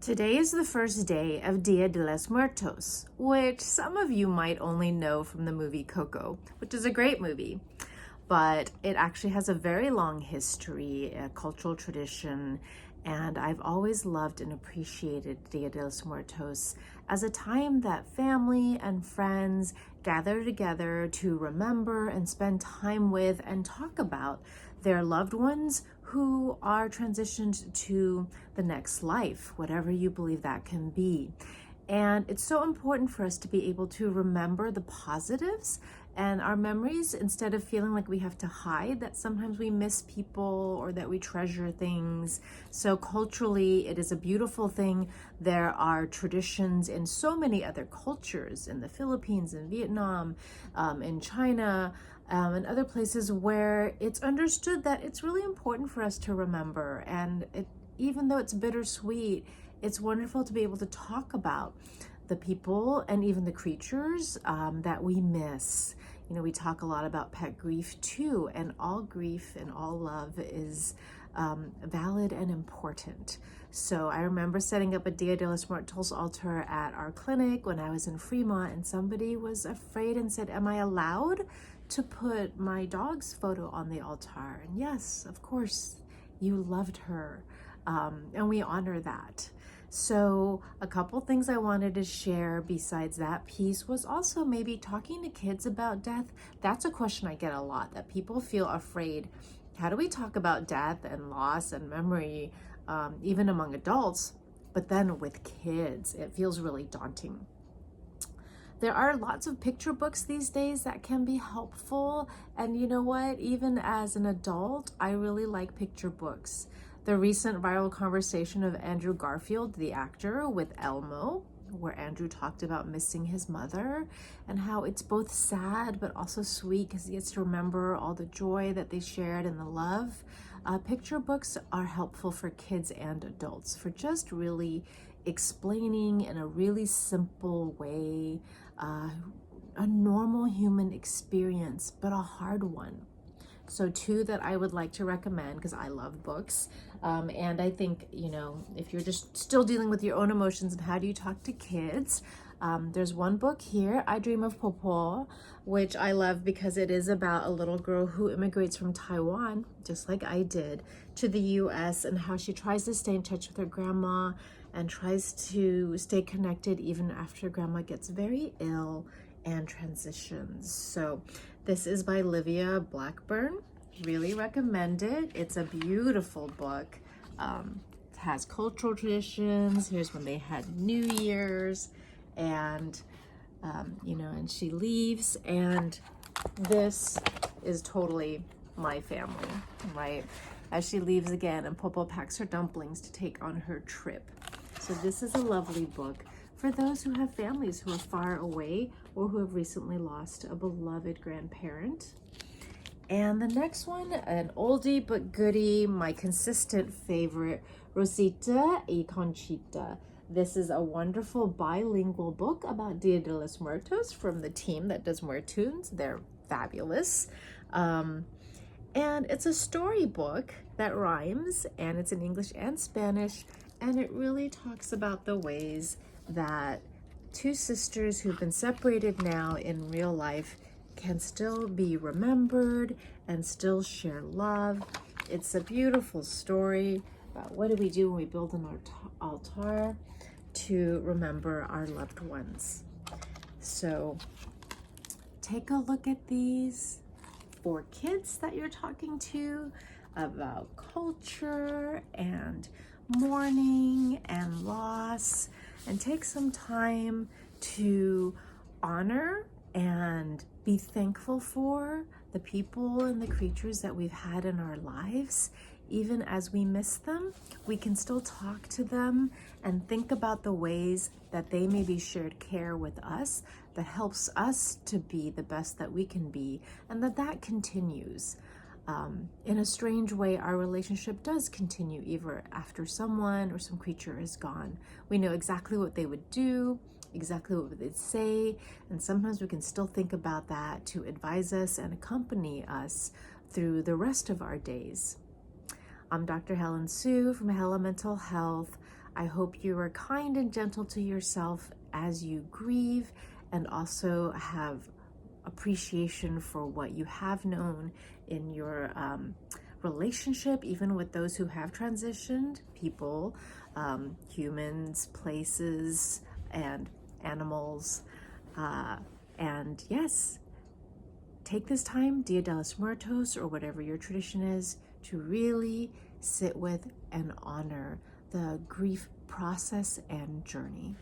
Today is the first day of Dia de los Muertos, which some of you might only know from the movie Coco, which is a great movie. But it actually has a very long history, a cultural tradition, and I've always loved and appreciated Dia de los Muertos as a time that family and friends gather together to remember and spend time with and talk about their loved ones who are transitioned to the next life, whatever you believe that can be. And it's so important for us to be able to remember the positives and our memories instead of feeling like we have to hide that sometimes we miss people or that we treasure things. So culturally, it is a beautiful thing. There are traditions in so many other cultures, in the Philippines, in Vietnam, in China, and other places where it's understood that it's really important for us to remember. And even though it's bittersweet, it's wonderful to be able to talk about the people and even the creatures that we miss. You know, we talk a lot about pet grief too, and all grief and all love is valid and important. So I remember setting up a Dia de los Muertos altar at our clinic when I was in Fremont, and somebody was afraid and said, "Am I allowed to put my dog's photo on the altar?" And yes, of course, you loved her, and we honor that. So a couple things I wanted to share besides that piece was also maybe talking to kids about death. That's a question I get a lot, that people feel afraid. How do we talk about death and loss and memory, even among adults, but then with kids, it feels really daunting. There are lots of picture books these days that can be helpful. And you know what? Even as an adult, I really like picture books. The recent viral conversation of Andrew Garfield, the actor, with Elmo, where Andrew talked about missing his mother and how it's both sad but also sweet because he gets to remember all the joy that they shared and the love. Picture books are helpful for kids and adults for just really explaining in a really simple way a normal human experience, but a hard one. So two that I would like to recommend, because I love books. And I think, you know, if you're just still dealing with your own emotions and how do you talk to kids, there's one book here, Dream of Popo A, which I love because it is about a little girl who immigrates from Taiwan, just like I did, to the US, and how she tries to stay in touch with her grandma and tries to stay connected even after grandma gets very ill and transitions. So this is by Livia Blackburn. Really recommend it. It's a beautiful book. It has cultural traditions. Here's when they had New Year's, and you know, and she leaves, and this is totally my family, right? As she leaves again, and Popo packs her dumplings to take on her trip. So this is a lovely book for those who have families who are far away or who have recently lost a beloved grandparent. And the next one, an oldie but goodie, my consistent favorite, Rosita y Conchita. This is a wonderful bilingual book about Dia de los Muertos from the team that does Muertoons. They're fabulous. And it's a storybook that rhymes, and it's in English and Spanish, and it really talks about the ways that two sisters who've been separated now in real life can still be remembered and still share love. It's a beautiful story about what do we do when we build an altar to remember our loved ones. So take a look at these for kids that you're talking to about culture and mourning and loss, and take some time to honor and be thankful for the people and the creatures that we've had in our lives. Even as we miss them, we can still talk to them and think about the ways that they maybe shared care with us that helps us to be the best that we can be, and that continues. In a strange way, our relationship does continue even after someone or some creature is gone. We know exactly what they would do, exactly what they'd say, and sometimes we can still think about that to advise us and accompany us through the rest of our days. I'm Dr. Helen Sue from Hella Mental Health. I hope you are kind and gentle to yourself as you grieve, and also have appreciation for what you have known in your relationship, even with those who have transitioned, people, humans, places, and animals. And yes, take this time, Dia de los Muertos, or whatever your tradition is, to really sit with and honor the grief process and journey.